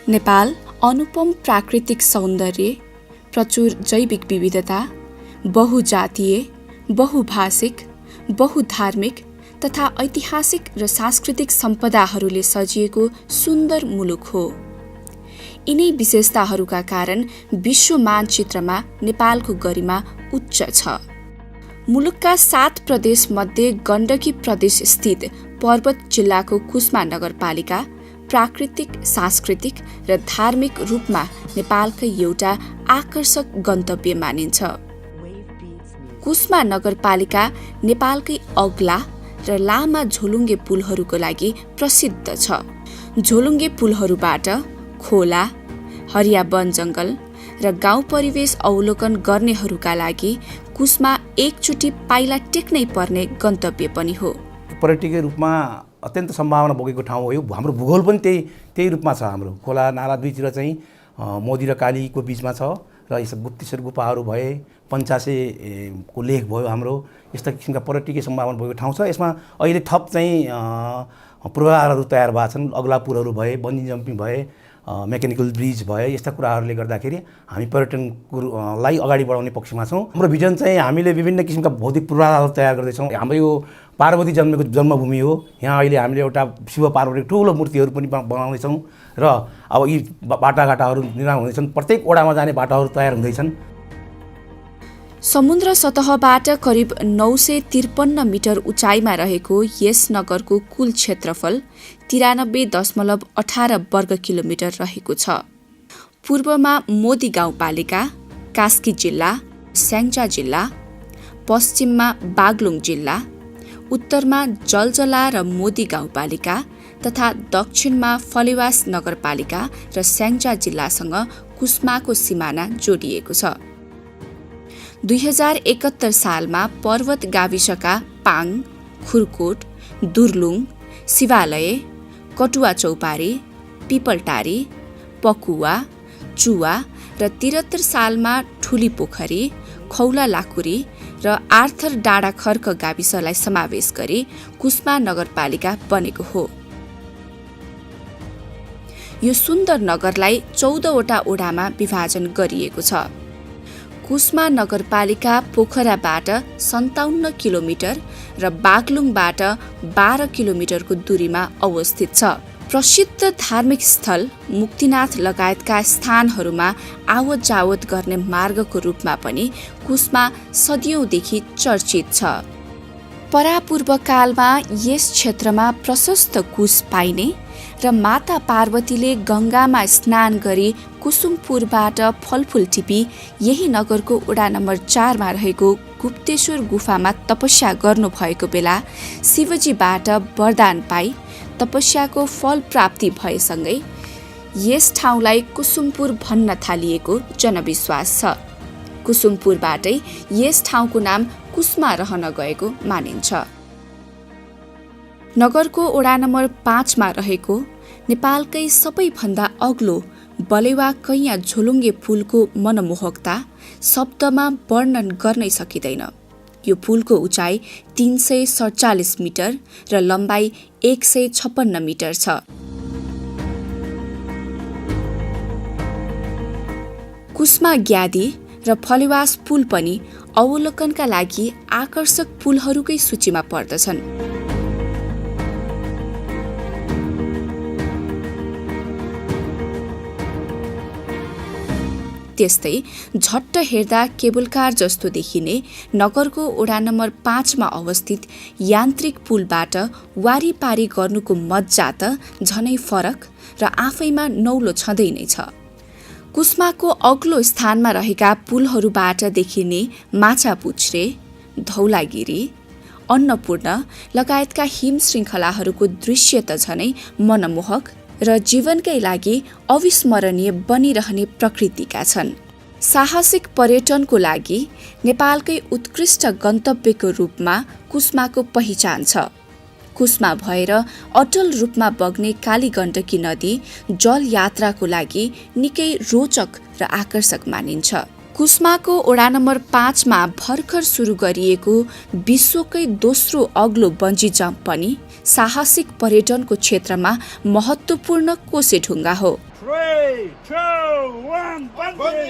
नेपाल अनुपम प्राकृतिक सौन्दर्य, प्रचुर जैविक विविधता, बहुजातीय, बहुभाषिक, बहुधार्मिक तथा ऐतिहासिक र सांस्कृतिक सम्पदाहरूले सजिएको सुन्दर मुलुक हो। यिनै विशेषताहरूका कारण विश्व मानचित्रमा नेपालको गरिमा उच्च छ। मुलुकका 7 प्रदेश मध्ये गण्डकी प्रदेश स्थित पर्वत जिल्लाको कुस्मा नगरपालिका प्राकृतिक, सांस्कृतिक र धार्मिक रूपमा नेपालकै एउटा आकर्षक गन्तव्य मानिन्छ। कुस्मा नगरपालिका नेपालकै अग्ला र लामा झोलुङ्गे पुलहरूको लागि प्रसिद्ध छ। झोलुङ्गे पुलहरूबाट खोला, हरिया वन जङ्गल र गाउँ परिवेश अवलोकन गर्नेहरूका लागि कुस्मा एकचोटि पाइला टेक्नै पर्ने गन्तव्य पनि हो। पर्यटकीय रूपमा अत्यन्त सम्भावना बोकेको ठाउँ हो। यो हाम्रो भूगोल पनि त्यही रूपमा छ। हाम्रो खोला नाला दुईतिर चाहिँ मोदी र कालीको बिचमा छ र यस्तो गुप्तेश्वर गुफाहरू भए, पञ्चासेको लेख भयो। हाम्रो यस्ता किसिमका पर्यटकीय सम्भावना बोकेको ठाउँ छ। यसमा अहिले थप चाहिँ पूर्वाधारहरू तयार भएका छन्। अग्ला पुलहरू भए, बन्जी जम्पिङ भए, मेकानिकल ब्रिज भए, यस्ता कुराहरूले गर्दाखेरि हामी पर्यटनलाई अगाडि बढाउने पक्षमा छौँ। हाम्रो भिजन चाहिँ हामीले विभिन्न किसिमका भौतिक पूर्वाधारहरू तयार गर्दैछौँ। हाम्रो यो पार्वती जन्मेको जन्मभूमि हो। यहाँ अहिले हामीले एउटा शिव पार्वती ठुलो मूर्तिहरू पनि बनाउँदैछौँ र अब यी बाटाघाटाहरू निर्माण हुँदैछन्। प्रत्येक ओडामा जाने बाटाहरू तयार हुँदैछन्। समुद्र सतहबाट करिब 953 मिटर उचाइमा रहेको यस नगरको कुल क्षेत्रफल 93.18 वर्ग किलोमिटर रहेको छ। पूर्वमा मोदी गाउँपालिका, कास्की जिल्ला, स्याङ्जा जिल्ला, पश्चिममा बागलुङ जिल्ला, उत्तरमा जलजला र मोदी गाउँपालिका तथा दक्षिणमा फलेवास नगरपालिका र स्याङ्जा जिल्लासँग कुस्माको सिमाना जोडिएको छ। 2071 सालमा पर्वत गाविसका पाङ, खुरकोट, दुर्लुङ, शिवालय, कटुवा चौपारी, पिपलटारी, पकुवा, चुवा र 73 सालमा ठुली पोखरी, खौला लाकुरी र आर्थर डाँडा खर्क गाविसलाई समावेश गरी कुस्मा नगरपालिका बनेको हो। यो सुन्दर नगरलाई 14वटा ओडामा विभाजन गरिएको छ। कुस्मा नगरपालिका पोखराबाट 57 किलोमिटर र बागलुङबाट 12 किलोमिटरको दूरीमा अवस्थित छ। प्रसिद्ध धार्मिक स्थल मुक्तिनाथ लगायतका स्थानहरूमा आवत जावत गर्ने मार्गको रूपमा पनि कुस्मा सदियौंदेखि चर्चित छ। परापूर्व कालमा यस क्षेत्रमा प्रशस्त कुश पाइने र माता पार्वतीले गङ्गामा स्नान गरी कुसुमपुरबाट फलफुल टिपी यही नगरको वडा नम्बर 4 मा रहेको गुप्तेश्वर गुफामा तपस्या गर्नुभएको बेला शिवजीबाट वरदान पाई तपस्याको फल प्राप्ति भएसँगै यस ठाउँलाई कुसुमपुर भन्न थालिएको जनविश्वास छ। कुसुमपुरबाटै यस ठाउँको नाम कुस्मा रहन गएको मानिन्छ। नगरको वडा नम्बर 5 मा रहेको नेपालकै सबैभन्दा अग्लो बलेवा कैया झोलुङ्गे पुलको मनमोहकता शब्दमा वर्णन गर्नै सकिँदैन। यो पुलको उचाइ 347 मिटर र लम्बाइ 156 मिटर छ। कुस्मा ग्यादी र फलेवास पुल पनि अवलोकनका लागि आकर्षक पुलहरूकै सूचीमा पर्दछन्। त्यस्तै झट्ट हेर्दा केबल कार जस्तो देखिने नगरको वडा नम्बर 5 मा अवस्थित यान्त्रिक पुलबाट वारीपारी गर्नुको मज्जा त झनै फरक र आफैमा नौलो छँदै नै छ। कुस्माको अग्लो स्थानमा रहेका पुलहरूबाट देखिने माछापुच्छ्रे, धौलागिरी, अन्नपूर्ण लगायतका हिम श्रृङ्खलाहरूको दृश्य त झनै मनमोहक र जीवनकै लागि अविस्मरणीय बनिरहने प्रकृतिका छन्। साहसिक पर्यटनको लागि नेपालकै उत्कृष्ट गन्तव्यको रूपमा कुस्माको पहिचान छ। कुस्मा भएर अटल रूपमा बग्ने कालीगण्डकी नदी जल यात्राको लागि निकै रोचक र आकर्षक मानिन्छ। कुस्माको वडा नम्बर 5 मा भर्खर सुरु गरिएको विश्वकै दोस्रो अग्लो बन्जी जम्प पनि साहसिक पर्यटनको क्षेत्रमा महत्त्वपूर्ण कोसेढुङ्गा हो। 3, 2, 1, बन्दी!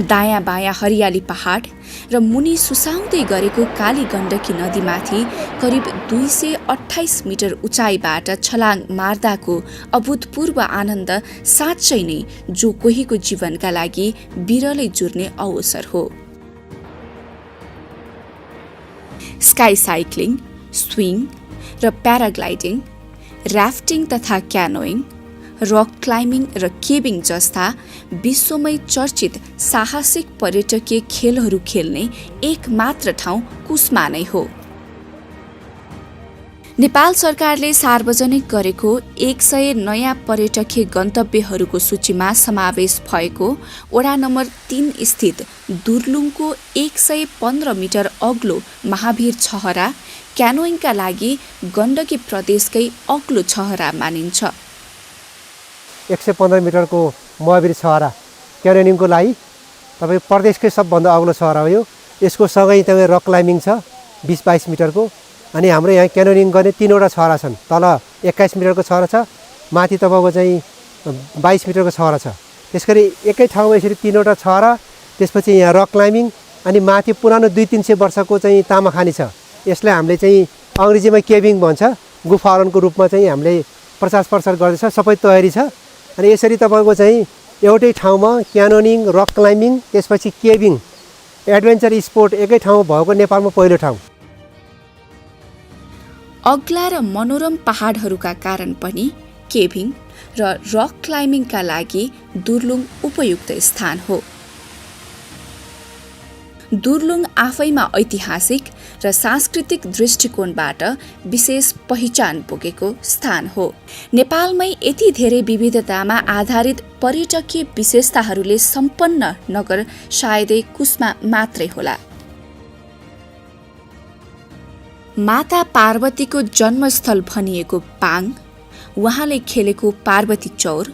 दायाँ बायाँ हरियाली पहाड र मुनि सुसाउँदै गरेको काली गण्डकी नदीमाथि करिब 228 मिटर उचाइबाट छलाङ मार्दाको अभूतपूर्व आनन्द साँच्चै नै जो कोहीको जीवनका लागि बिरलै जुर्ने अवसर हो। स्काई साइक्लिङ, स्विङ र प्याराग्लाइडिङ, राफ्टिङ तथा क्यानोइङ, रक क्लाइम्बिङ र केबिङ जस्ता विश्वमै चर्चित साहसिक पर्यटकीय खेलहरू खेल्ने एक मात्र ठाउँ कुस्मा नै हो। नेपाल सरकारले सार्वजनिक गरेको 100 नयाँ पर्यटकीय गन्तव्यहरूको सूचीमा समावेश भएको वडा नम्बर 3 स्थित दुर्लुङको 115 मिटर अग्लो महावीर छहरा क्यानोइङका लागि गण्डकी प्रदेशकै अग्लो छहरा मानिन्छ। 115 मिटरको महावीर छहरा क्यानोनिङको लागि तपाईँ प्रदेशकै सबभन्दा अग्लो छहरा हो यो। यसको सँगै तपाईँ रक क्लाइम्बिङ छ 20-22 मिटरको। अनि हाम्रो यहाँ क्यानोनिङ गर्ने 3वटा छहरा छन्। तल 21 मिटरको छहरा छ, माथि तपाईँको चाहिँ 22 मिटरको छहरा छ। त्यसगरी एकै ठाउँमा यसरी 3वटा छहरा, त्यसपछि यहाँ रक क्लाइम्बिङ, अनि माथि पुरानो 200-300 वर्षको चाहिँ तामाखानी छ। यसलाई हामीले चाहिँ अङ्ग्रेजीमा केबिङ भन्छ। गुफाहरूको रूपमा चाहिँ हामीले प्रचार गर्दैछ, सबै तयारी छ। अनि यसरी तपाईँको चाहिँ एउटै ठाउँमा क्यानोनिङ, रक क्लाइम्बिङ, त्यसपछि केबिङ, एडभेन्चर स्पोर्ट एकै ठाउँमा भएको नेपालमा पहिलो ठाउँ। अग्ला र मनोरम पहाडहरूका कारण पनि केबिङ र रक क्लाइम्बिङका लागि दुर्लुङ उपयुक्त स्थान हो। दुर्लुङ आफैमा ऐतिहासिक र सांस्कृतिक दृष्टिकोणबाट विशेष पहिचान बोकेको स्थान हो। नेपालमै यति धेरै विविधतामा आधारित पर्यटकीय विशेषताहरूले सम्पन्न नगर सायदै कुस्मा मात्रै होला। माता पार्वतीको जन्मस्थल भनिएको पाङ, उहाँले खेलेको पार्वती चौर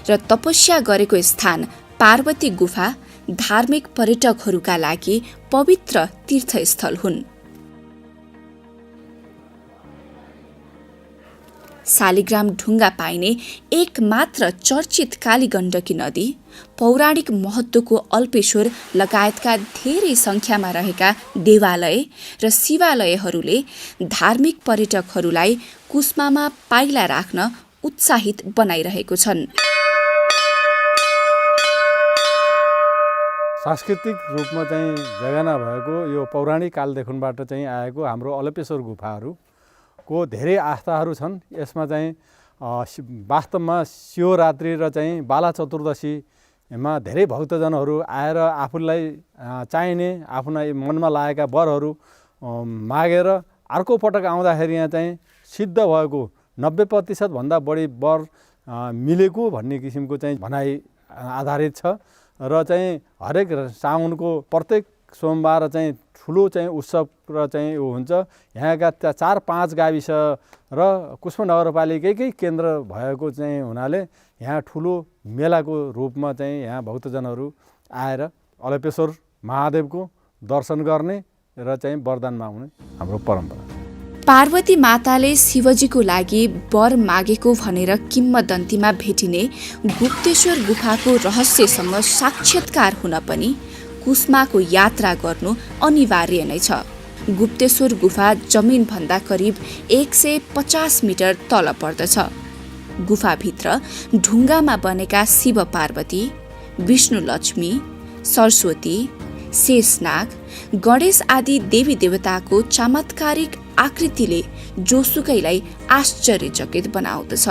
र तपस्या गरेको स्थान पार्वती गुफा धार्मिक पर्यटकहरूका लागि पवित्र तीर्थस्थल हुन्। शालिग्राम ढुङ्गा पाइने एक मात्र चर्चित कालीगण्डकी नदी, पौराणिक महत्त्वको अल्पेश्वर लगायतका धेरै सङ्ख्यामा रहेका देवालय र शिवालयहरूले धार्मिक पर्यटकहरूलाई कुस्मामा पाइला राख्न उत्साहित बनाइरहेको छन्। सांस्कृतिक रूपमा चाहिँ जगना भएको यो पौराणिक कालदेखिबाट चाहिँ आएको हाम्रो अल्पेश्वर गुफाहरूको धेरै आस्थाहरू छन्। यसमा चाहिँ वास्तवमा शिवरात्रि र चाहिँ बाला चतुर्दशीमा धेरै भक्तजनहरू आएर आफूलाई चाहिने आफूलाई मनमा लागेका वरहरू मागेर अर्को पटक आउँदाखेरि यहाँ चाहिँ सिद्ध भएको 90% भन्दा बढी वर मिलेको भन्ने किसिमको चाहिँ भनाइ आधारित छ। र चाहिँ हरेक साउनको प्रत्येक सोमबार चाहिँ ठुलो चाहिँ उत्सव र चाहिँ ऊ हुन्छ। यहाँका 4-5 गाविस र कुस्मा नगरपालिकाकै केन्द्र भएको चाहिँ हुनाले यहाँ ठुलो मेलाको रूपमा चाहिँ यहाँ भक्तजनहरू आएर अल्पेश्वर महादेवको दर्शन गर्ने र चाहिँ वरदान माग्ने हाम्रो परम्परा। पार्वती माताले शिवजीको लागि वर मागेको भनेर किम्वदन्तीमा भेटिने गुप्तेश्वर गुफाको रहस्यसँग साक्षात्कार हुन पनि कुस्माको यात्रा गर्नु अनिवार्य नै छ। गुप्तेश्वर गुफा जमिनभन्दा करिब 150 मिटर तल पर्दछ। गुफाभित्र ढुङ्गामा बनेका शिव पार्वती, विष्णु लक्ष्मी, सरस्वती, शेषनाग, गणेश आदि देवी देवताको चमत्कारिक आकृतिले जोसुकैलाई आश्चर्यचकित बनाउँदछ।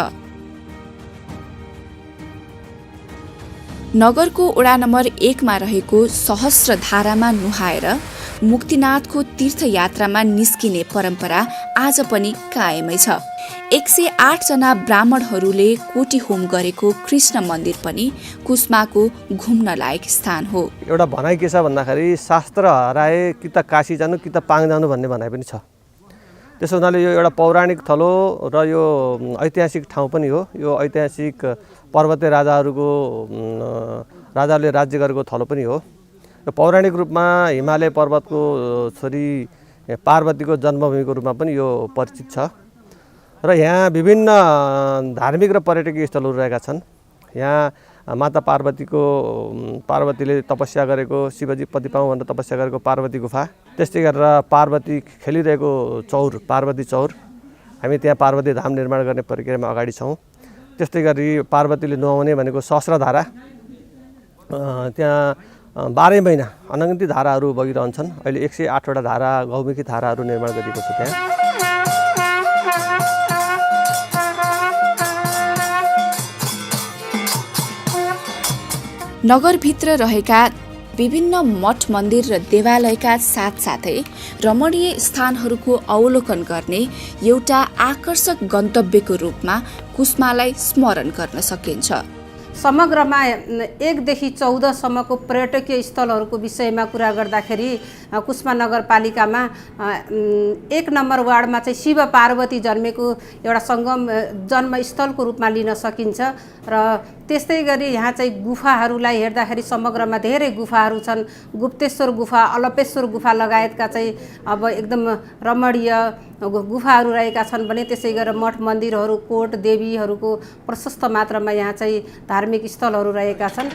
नगरको वडा नम्बर 1 मा रहेको सहस्रधारामा नुहाएर मुक्तिनाथको तीर्थयात्रामा निस्किने परम्परा आज पनि कायमै छ। 108 जना ब्राह्मणहरूले कोटी होम गरेको कृष्ण मन्दिर पनि कुस्माको घुम्न लायक स्थान हो। एउटा भनाइ के छ भन्दाखेरि शास्त्र हराए कि त काशी जानु कि त पाङ जानु भन्ने भनाइ पनि छ। त्यसो हुनाले यो एउटा पौराणिक थलो र यो ऐतिहासिक ठाउँ पनि हो। यो ऐतिहासिक पर्वतीय राजाहरूले राज्य गरेको थलो पनि हो। यो पौराणिक रूपमा हिमालय पर्वतको छोरी पार्वतीको जन्मभूमिको रूपमा पनि यो परिचित छ। र यहाँ विभिन्न धार्मिक र पर्यटकीय स्थलहरू रहेका छन्। यहाँ माता पार्वतीले तपस्या गरेको, शिवजी पतिपाउँ भनेर तपस्या गरेको पार्वती गुफा, त्यस्तै गरेर पार्वती खेलिरहेको चौर, पार्वती चौर, हामी त्यहाँ पार्वती धाम निर्माण गर्ने प्रक्रियामा अगाडि छौँ। त्यस्तै गरी पार्वतीले नुहाउने भनेको सहस्रधारा, त्यहाँ 12 महिना अनगिन्ती धाराहरू बगिरहन्छन्। अहिले 108वटा धारा गौमुखी धाराहरू निर्माण गरिएको छ त्यहाँ। नगरभित्र रहेका विभिन्न मठ मन्दिर र देवालयका साथसाथै रमणीय स्थानहरूको अवलोकन गर्ने एउटा आकर्षक गन्तव्यको रूपमा कुस्मालाई स्मरण गर्न सकिन्छ। समग्रमा 1 देखि 14 सम्मको पर्यटकीय स्थलहरूको विषयमा कुरा गर्दाखेरि कुस्मा नगरपालिकामा 1 नम्बर वार्डमा चाहिँ शिव पार्वती जन्मेको एउटा सङ्गम जन्मस्थलको रूपमा लिन सकिन्छ। र त्यस्तै गरी यहाँ चाहिँ गुफाहरूलाई हेर्दाखेरि समग्रमा धेरै गुफाहरू छन्। गुप्तेश्वर गुफा, अलपेश्वर गुफा लगायतका चाहिँ अब एकदम रमणीय गुफाहरू रहेका छन् भने त्यसै गरेर मठ मन्दिरहरू, कोट देवीहरूको प्रशस्त मात्रामा यहाँ चाहिँ धार्मिक स्थलहरू रहेका छन्।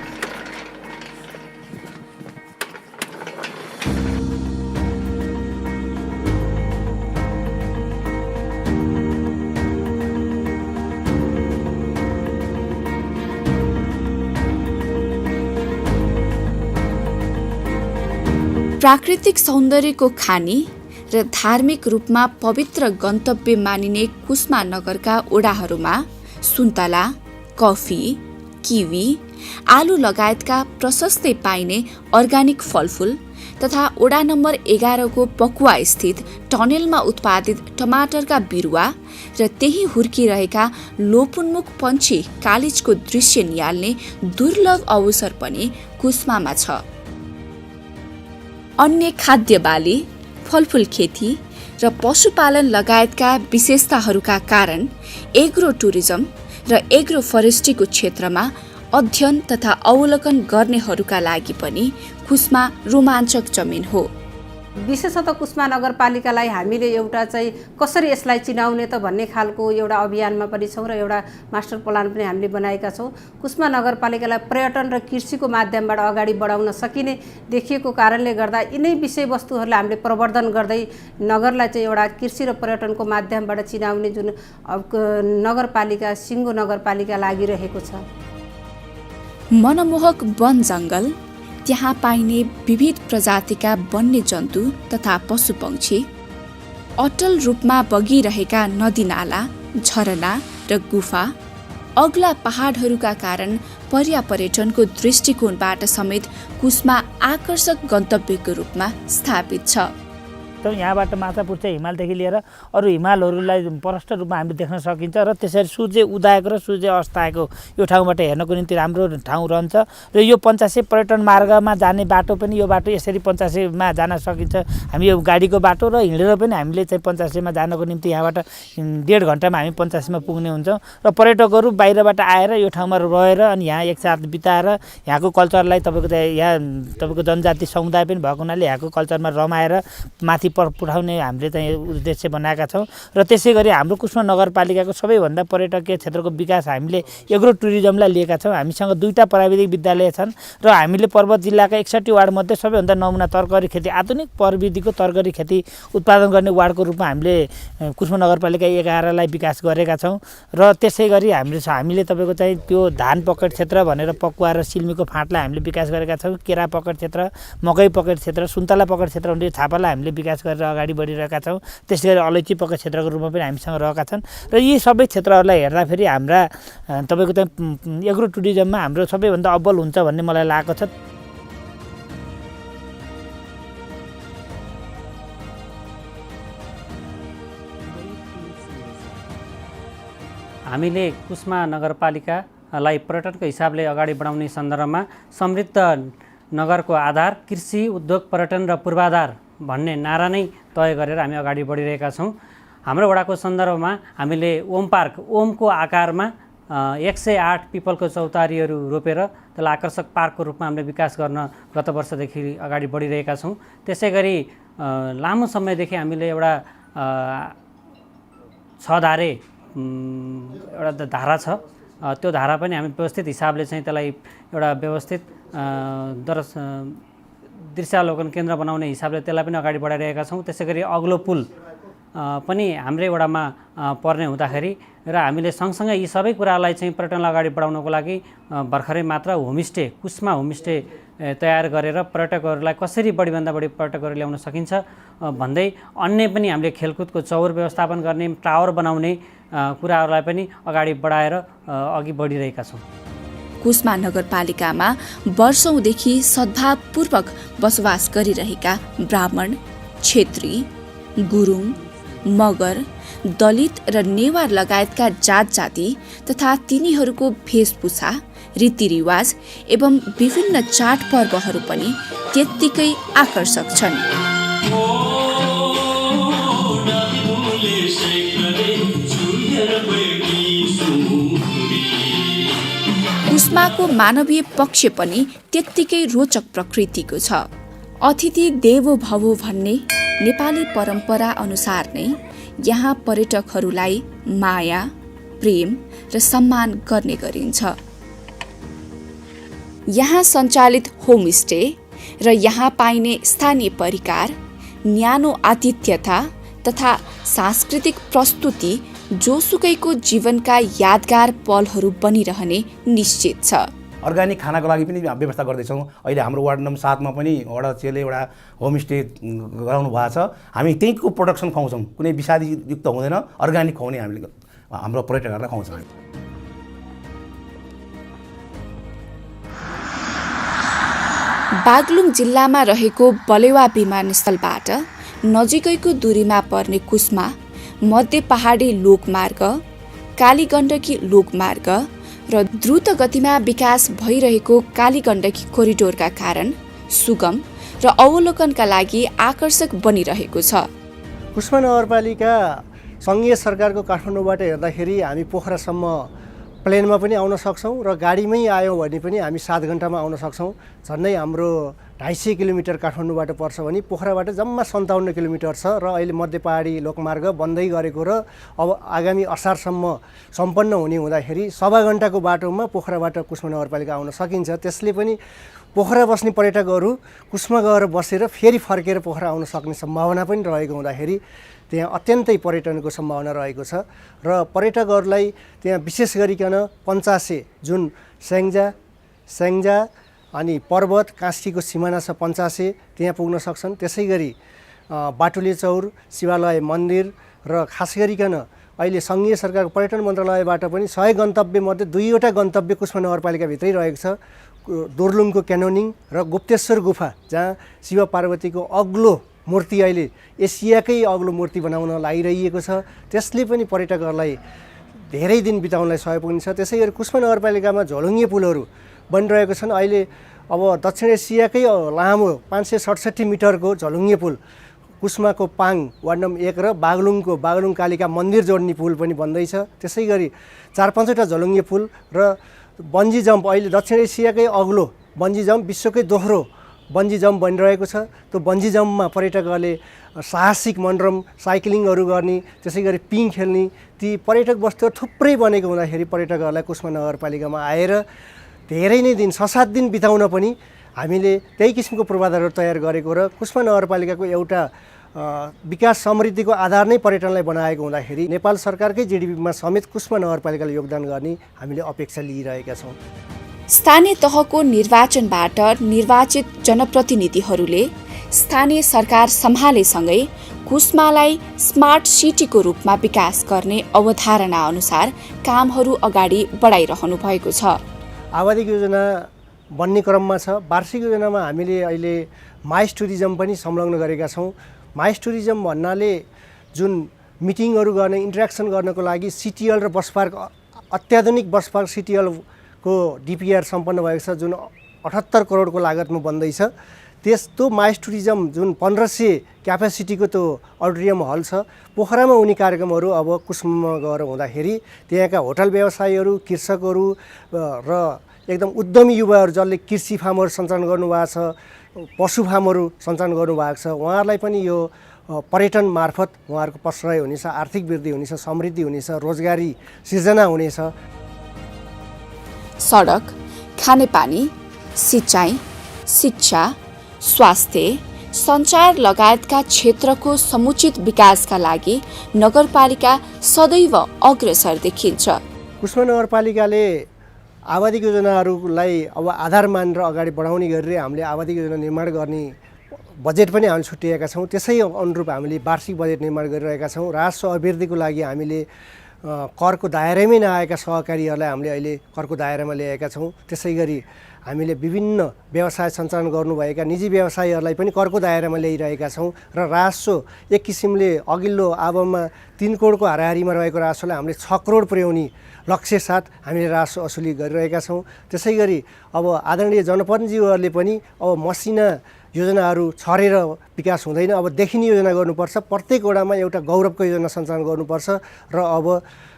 प्राकृतिक सौन्दर्यको खानी र धार्मिक रूपमा पवित्र गन्तव्य मानिने कुस्मा नगरका ओडाहरूमा सुन्तला, कफी, किवी, आलु लगायतका प्रशस्तै पाइने अर्ग्यानिक फलफुल तथा ओडा नम्बर 11 को पकुवा स्थित टनेलमा उत्पादित टमाटरका बिरुवा र त्यही हुर्किरहेका लोपुन्मुख पन्छी कालिजको दृश्य निहाल्ने दुर्लभ अवसर पनि कुस्मामा छ। अन्य खाद्य बाली, फलफुल खेती र पशुपालन लगायतका विशेषताहरूका कारण एग्रो टुरिज्म र एग्रो फरेस्ट्रीको क्षेत्रमा अध्ययन तथा अवलोकन गर्नेहरूका लागि पनि कुस्मा रोमाञ्चक जमिन हो। विशेषतः कुस्मा नगरपालिकालाई हामीले एउटा चाहिँ कसरी यसलाई चिनाउने त भन्ने खालको एउटा अभियानमा पनि छौँ र एउटा मास्टर प्लान पनि हामीले बनाएका छौँ। कुस्मा नगरपालिकालाई पर्यटन र कृषिको माध्यमबाट अगाडि बढाउन सकिने देखिएको कारणले गर्दा यिनै विषयवस्तुहरूलाई हामीले प्रवर्धन गर्दै नगरलाई चाहिँ एउटा कृषि र पर्यटनको माध्यमबाट चिनाउने जुन नगरपालिका सिङ्गो नगरपालिका लागिरहेको छ। मनमोहक वन जङ्गल, त्यहाँ पाइने विविध प्रजातिका वन्यजन्तु तथा पशुपक्षी, अटल रूपमा बगिरहेका नदीनाला, झरना र गुफा, अग्ला पहाडहरूका कारण पर्यापर्यटनको दृष्टिकोणबाट समेत कुस्मा आकर्षक गन्तव्यको रूपमा स्थापित छ। यहाँबाट माछापुर चाहिँ हिमालदेखि लिएर अरू हिमालहरूलाई प्रष्ट रूपमा हामीले देख्न सकिन्छ र त्यसरी सूर्य उदाएको र सूर्य अस्ताएको यो ठाउँबाट हेर्नको निम्ति राम्रो ठाउँ रहन्छ। र यो पञ्चासे पर्यटन मार्गमा जाने बाटो पनि यो बाटो यसरी पञ्चासेमा जान सकिन्छ। हामी यो गाडीको बाटो र हिँडेर पनि हामीले चाहिँ पञ्चासेमा जानको निम्ति यहाँबाट 1.5 घन्टामा हामी पञ्चासेमा पुग्ने हुन्छौँ। र पर्यटकहरू बाहिरबाट आएर यो ठाउँमा रहेर अनि यहाँ एक साथ बिताएर यहाँको कल्चरलाई तपाईँको जनजाति समुदाय पनि भएको हुनाले यहाँको कल्चरमा रमाएर माथि पुर्याउने हामीले चाहिँ उद्देश्य बनाएका छौँ। र त्यसै गरी हाम्रो कुस्मा नगरपालिकाको सबैभन्दा पर्यटकीय क्षेत्रको विकास हामीले एग्रो टुरिज्मलाई लिएका छौँ। हामीसँग 2टा प्राविधिक विद्यालय छन् र हामीले पर्वत जिल्लाका 61 वार्डमध्ये सबैभन्दा नमुना तरकारी खेती, आधुनिक प्रविधिको तरकारी खेती उत्पादन गर्ने वार्डको रूपमा हामीले कुस्मा नगरपालिका 11लाई विकास गरेका छौँ। र त्यसै गरी हामीले तपाईँको चाहिँ त्यो धान पकेट क्षेत्र भनेर पकुवा र सिल्मीको फाँटलाई हामीले विकास गरेका छौँ। केरा पकेट क्षेत्र, मकै पकेट क्षेत्र, सुन्तला पकेट क्षेत्र हुने छापालाई हामीले विकास गरेर अगाडि बढिरहेका छौँ। त्यसै गरी अलैँची पकेट क्षेत्रको रूपमा पनि हामीसँग रहेका छन्। र यी सबै क्षेत्रहरूलाई हेर्दाखेरि हाम्रा तपाईँको चाहिँ एग्रो टुरिज्ममा हाम्रो सबैभन्दा अब्बल हुन्छ भन्ने मलाई लागेको छ। हामीले कुस्मा नगरपालिकालाई पर्यटनको हिसाबले अगाडि बढाउने सन्दर्भमा समृद्ध नगरको आधार कृषि, उद्योग, पर्यटन र पूर्वाधार भन्ने नारा नै तय गरेर हामी अगाडि बढिरहेका छौँ। हाम्रो वडाको सन्दर्भमा हामीले ओम पार्क, ओमको आकारमा 108 पिपलको चौतारीहरू रोपेर त्यसलाई आकर्षक पार्कको रूपमा हामीले विकास गर्न गत वर्षदेखि अगाडि बढिरहेका छौँ। त्यसै गरी लामो समयदेखि हामीले एउटा 6 धारे एउटा धारा छ, त्यो धारा पनि हामी व्यवस्थित हिसाबले चाहिँ त्यसलाई एउटा व्यवस्थित दृश्यावलोकन केन्द्र बनाउने हिसाबले त्यसलाई पनि अगाडि बढाइरहेका छौँ। त्यसै गरी अग्लो पुल पनि हाम्रै वडामा पर्ने हुँदाखेरि र हामीले सँगसँगै यी सबै कुरालाई चाहिँ पर्यटनलाई अगाडि बढाउनको लागि भर्खरै मात्र होमस्टे कुस्मा होमस्टे तयार गरेर पर्यटकहरूलाई कसरी बढीभन्दा बढी पर्यटकहरू ल्याउन सकिन्छ भन्दै अन्य पनि हामीले खेलकुदको चौर व्यवस्थापन गर्ने, टावर बनाउने कुराहरूलाई पनि अगाडि बढाएर अघि बढिरहेका छौँ। कुस्मा नगरपालिकामा वर्षौंदेखि सद्भावपूर्वक बसोबास गरिरहेका ब्राह्मण, क्षेत्री, गुरुङ, मगर, दलित र नेवार लगायतका जात जाति तथा तिनीहरूको वेशभूषा, रीतिरिवाज एवं विभिन्न चाडपर्वहरू पनि त्यत्तिकै आकर्षक छन्। कुस्माको मानवीय पक्ष पनि त्यत्तिकै रोचक प्रकृतिको छ। अतिथि देवो भव भन्ने नेपाली परम्परा अनुसार नै यहाँ पर्यटकहरूलाई माया, प्रेम र सम्मान गर्ने गरिन्छ। यहाँ सञ्चालित होमस्टे र यहाँ पाइने स्थानीय परिकार, न्यानो आतिथ्यता तथा सांस्कृतिक प्रस्तुति जोसुकैको जीवनका यादगार पलहरू बनिरहने निश्चित छ। अर्ग्यानिक खानाको लागि पनि व्यवस्था गर्दैछौँ। अहिले हाम्रो वार्ड नम्बर 7 मा पनि वडा अध्यक्षले एउटा होमस्टे गराउनु भएको छ। हामी त्यहीँको प्रोडक्सन खुवाउँछौँ, कुनै विषादीयुक्त हुँदैन, अर्ग्यानिक खुवाउने हामीले हाम्रो पर्यटकहरूलाई खुवाउँछौँ। बागलुङ जिल्लामा रहेको बलेवा विमानस्थलबाट नजिकैको दूरीमा पर्ने कुस्मा मध्य पहाडी लोकमार्ग, कालीगण्डकी लोकमार्ग र द्रुत गतिमा विकास भइरहेको कालीगण्डकी कोरिडोरका कारण सुगम र अवलोकनका लागि आकर्षक बनिरहेको छ। कुस्मा नगरपालिका सङ्घीय सरकारको काठमाडौँबाट हेर्दाखेरि हामी पोखरासम्म प्लेनमा पनि आउन सक्छौँ र गाडीमै आयौँ भने पनि हामी 7 घन्टामा आउन सक्छौँ। झन्डै हाम्रो 250 किलोमिटर काठमाडौँबाट पर्छ भने पोखराबाट जम्मा 57 किलोमिटर छ र अहिले मध्य पहाडी लोकमार्ग बन्दै गरेको र अब आगामी असारसम्म सम्पन्न हुने हुँदाखेरि 1.25 घन्टाको बाटोमा पोखराबाट कुस्मा नगरपालिका आउन सकिन्छ। त्यसले पनि पोखरा बस्ने पर्यटकहरू कुस्मा गएर बसेर फेरि फर्केर पोखरा आउन सक्ने सम्भावना पनि रहेको हुँदाखेरि त्यहाँ अत्यन्तै पर्यटनको सम्भावना रहेको छ र पर्यटकहरूलाई त्यहाँ विशेष गरिकन पञ्चासे जुन स्याङ्जा अनि पर्वत कास्कीको सिमाना छ पञ्चासे त्यहाँ पुग्न सक्छन्। त्यसै गरी बाटुले चौर, शिवालय मन्दिर र खास गरिकन अहिले सङ्घीय सरकारको पर्यटन मन्त्रालयबाट पनि 100 गन्तव्यमध्ये 2वटा गन्तव्य कुस्मा नगरपालिकाभित्रै रहेको छ। दोर्लुङको क्यानोनिङ र गुप्तेश्वर गुफा जहाँ शिव पार्वतीको अग्लो मूर्ति अहिले एसियाकै अग्लो मूर्ति बनाउन लागिरहेको छ। त्यसले पनि पर्यटकहरूलाई धेरै दिन बिताउनलाई सहयोग पुग्नेछ। त्यसै गरी कुस्मा नगरपालिकामा झोलुङ्गे पुलहरू बनिरहेको छन्। अहिले अब दक्षिण एसियाकै लामो 567 मिटरको झोलुङ्गे पुल कुस्माको पाङ वार्ड नम्बर 1 र बागलुङ कालिका मन्दिर जोड्ने पुल पनि बन्दैछ। त्यसै गरी 4-5वटा झोलुङ्गे पुल र बन्जी जम्प अहिले दक्षिण एसियाकै अग्लो बन्जी जम्प विश्वकै दोस्रो बन्जी जम्प बनिरहेको छ। त्यो बन्जी जम्पमा पर्यटकहरूले साहसिक मनोरम साइक्लिङहरू गर्ने, त्यसै गरी पिङ खेल्ने ती पर्यटक वस्तुहरू थुप्रै बनेको हुँदाखेरि पर्यटकहरूलाई कुस्मा नगरपालिकामा आएर धेरै नै दिन 6-7 दिन बिताउन पनि हामीले त्यही किसिमको पूर्वाधारहरू तयार गरेको र कुस्मा नगरपालिकाको एउटा विकास समृद्धिको आधार नै पर्यटनलाई बनाएको हुँदाखेरि नेपाल सरकारकै जिडिपीमा समेत कुस्मा नगरपालिकाले योगदान गर्ने हामीले अपेक्षा लिइरहेका छौँ। स्थानीय तहको निर्वाचनबाट निर्वाचित जनप्रतिनिधिहरूले स्थानीय सरकार सम्हालेसँगै कुस्मालाई स्मार्ट सिटीको रूपमा विकास गर्ने अवधारणा अनुसार कामहरू अगाडि बढाइरहनु भएको छ। आवादिक योजना बन्ने क्रममा छ। वार्षिक योजनामा हामीले अहिले माइस टुरिज्म पनि संलग्न गरेका छौँ। माइस टुरिज्म भन्नाले जुन मिटिङहरू गर्ने, इन्ट्रेक्सन गर्नको लागि सिटिएल र बस पार्क, अत्याधुनिक बस पार्क सिटिएलको डिपिआर सम्पन्न भएको छ जुन 78 करोडको लागतमा बन्दैछ। त्यस्तो माइस टुरिज्म जुन 1500 क्यापेसिटीको त्यो अडिटोरियम हल छ। पोखरामा हुने कार्यक्रमहरू अब कुस्मामा गएर हुँदाखेरि त्यहाँका होटल व्यवसायीहरू, कृषकहरू र एकदम उद्यमी युवाहरू जसले कृषि फार्महरू सञ्चालन गर्नुभएको छ, पशु फार्महरू सञ्चालन गर्नुभएको छ, उहाँहरूलाई पनि यो पर्यटन मार्फत उहाँहरूको प्रश्रय हुनेछ, आर्थिक वृद्धि हुनेछ, समृद्धि हुनेछ, रोजगारी सिर्जना हुनेछ। सडक, खानेपानी, सिँचाइ, शिक्षा, स्वास्थ्य, सञ्चार लगायतका क्षेत्रको समुचित विकासका लागि नगरपालिका सदैव अग्रसर देखिन्छ। कुस्मा नगरपालिकाले आवादिक योजनाहरूलाई अब आधार मानेर अगाडि बढाउने गरेर हामीले आवादिक योजना निर्माण गर्ने बजेट पनि हामीले छुट्याएका छौँ। त्यसै अनुरूप हामीले वार्षिक बजेट निर्माण गरिरहेका छौँ। राजस्व अभिवृद्धिको लागि हामीले करको दायरामै नआएका सहकारीहरूलाई हामीले अहिले करको दायरामा ल्याएका छौँ। त्यसै गरी हामीले विभिन्न व्यवसाय सञ्चालन गर्नुभएका निजी व्यवसायीहरूलाई पनि करको दायरामा ल्याइरहेका छौँ र राजस्व एक किसिमले अघिल्लो आबममा 3 करोडको हाराहारीमा रहेको राजस्वलाई हामीले 6 करोड पुर्याउने लक्ष्य साथ हामीले राजस्व असुली गरिरहेका छौँ। त्यसै गरी अब आदरणीय जनप्रतिनिधिहरूले पनि अब मसिना योजनाहरू छरेर विकास हुँदैन, अब देखिने योजना गर्नुपर्छ। प्रत्येक वडामा एउटा गौरवको योजना सञ्चालन गर्नुपर्छ र अब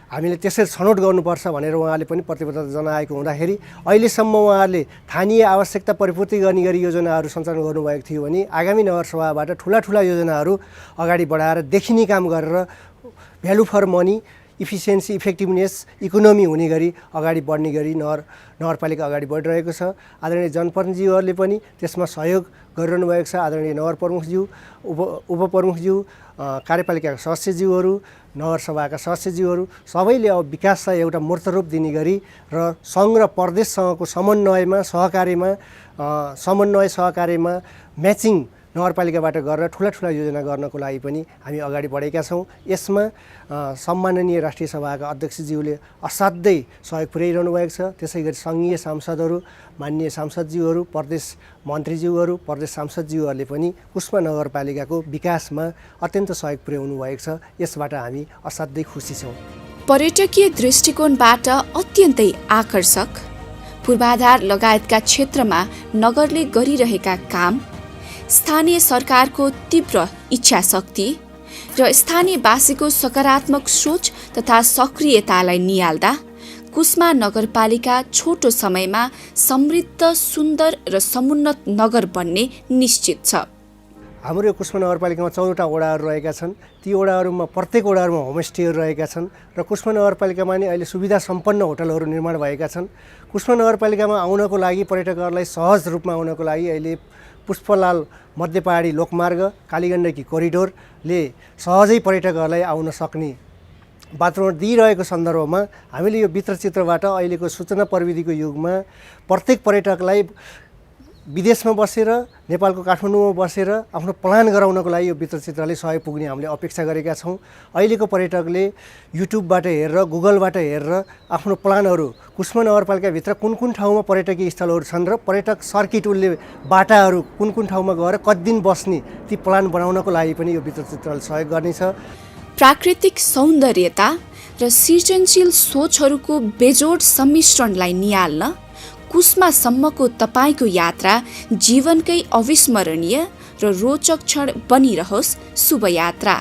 हामीले त्यसरी छनौट गर्नुपर्छ भनेर उहाँले पनि प्रतिबद्धता जनाएको हुँदाखेरि अहिलेसम्म उहाँहरूले स्थानीय आवश्यकता परिपूर्ति गर्ने गरी योजनाहरू सञ्चालन गर्नुभएको थियो भने आगामी नगरसभाबाट ठुला योजनाहरू अगाडि बढाएर देखिने काम गरेर value for money, efficiency, effectiveness, economy हुने गरी अगाडि बढ्ने गरी नगरपालिका अगाडि बढिरहेको छ। आदरणीय जनप्रतिनिधिहरूले पनि त्यसमा सहयोग गरिरहनु भएको छ। आदरणीय नगर प्रमुखज्यू, उपप्रमुखज्यू, कार्यपालिकाका सदस्यज्यूहरू, नगरसभाका सदस्यज्यूहरू सबैले अब विकासलाई एउटा मूर्त रूप दिने गरी र सङ्घ र प्रदेशसँगको समन्वय सहकार्यमा म्याचिङ नगरपालिकाबाट गरेर ठुला योजना गर्नको लागि पनि हामी अगाडि बढेका छौँ। यसमा सम्माननीय राष्ट्रिय सभाका अध्यक्षज्यूले असाध्यै सहयोग पुर्याइरहनु भएको छ। त्यसै गरी सङ्घीय सांसदहरू, माननीय सांसदज्यूहरू, प्रदेश मन्त्रीज्यूहरू, प्रदेश सांसदज्यूहरूले पनि कुस्मा नगरपालिकाको विकासमा अत्यन्त सहयोग पुर्याउनु भएको छ। यसबाट हामी असाध्यै खुसी छौँ। पर्यटकीय दृष्टिकोणबाट अत्यन्तै आकर्षक, पूर्वाधार लगायतका क्षेत्रमा नगरले गरिरहेका काम, स्थानीय सरकारको तीव्र इच्छा शक्ति र स्थानीयवासीको सकारात्मक सोच तथा सक्रियतालाई निहाल्दा कुस्मा नगरपालिका छोटो समयमा समृद्ध, सुन्दर र समुन्नत नगर बन्ने निश्चित छ। हाम्रो यो कुस्मा नगरपालिकामा 14वटा वडाहरू रहेका छन्। ती वडाहरूमा प्रत्येक वडाहरूमा होमस्टेहरू रहेका छन् र कुस्मा नगरपालिकामा नै अहिले सुविधा सम्पन्न होटलहरू निर्माण भएका छन्। कुस्मा नगरपालिकामा आउनको लागि पर्यटकहरूलाई सहज रूपमा आउनको लागि अहिले पुष्पलाल मध्य पहाडी लोकमार्ग, कालीगण्डकी कोरिडोरले सहजै पर्यटकहरूलाई आउन सक्ने वातावरण दिइरहेको सन्दर्भमा हामीले यो भित्रचित्रबाट अहिलेको सूचना प्रविधिको युगमा प्रत्येक पर्यटकलाई विदेशमा बसेर, नेपालको काठमाडौँमा बसेर आफ्नो प्लान गराउनको लागि यो भित्रचित्रले सहयोग पुग्ने हामीले अपेक्षा गरेका छौँ। अहिलेको पर्यटकले युट्युबबाट हेरेर, गुगलबाट हेरेर आफ्नो प्लानहरू कुस्मा नगरपालिकाभित्र कुन ठाउँमा पर्यटकीय स्थलहरू छन् र पर्यटक सर्किट उसले बाटाहरू कुन ठाउँमा गएर कति दिन बस्ने ती प्लान बनाउनको लागि पनि यो भित्रचित्रले सहयोग गर्नेछ। प्राकृतिक सौन्दर्यता र सृजनशील सोचहरूको बेजोड सम्मिश्रणलाई निहाल्न कुस्मासम्मको तपाईँको यात्रा जीवनकै अविस्मरणीय र रोचक क्षण बनिरहोस्। शुभ यात्रा।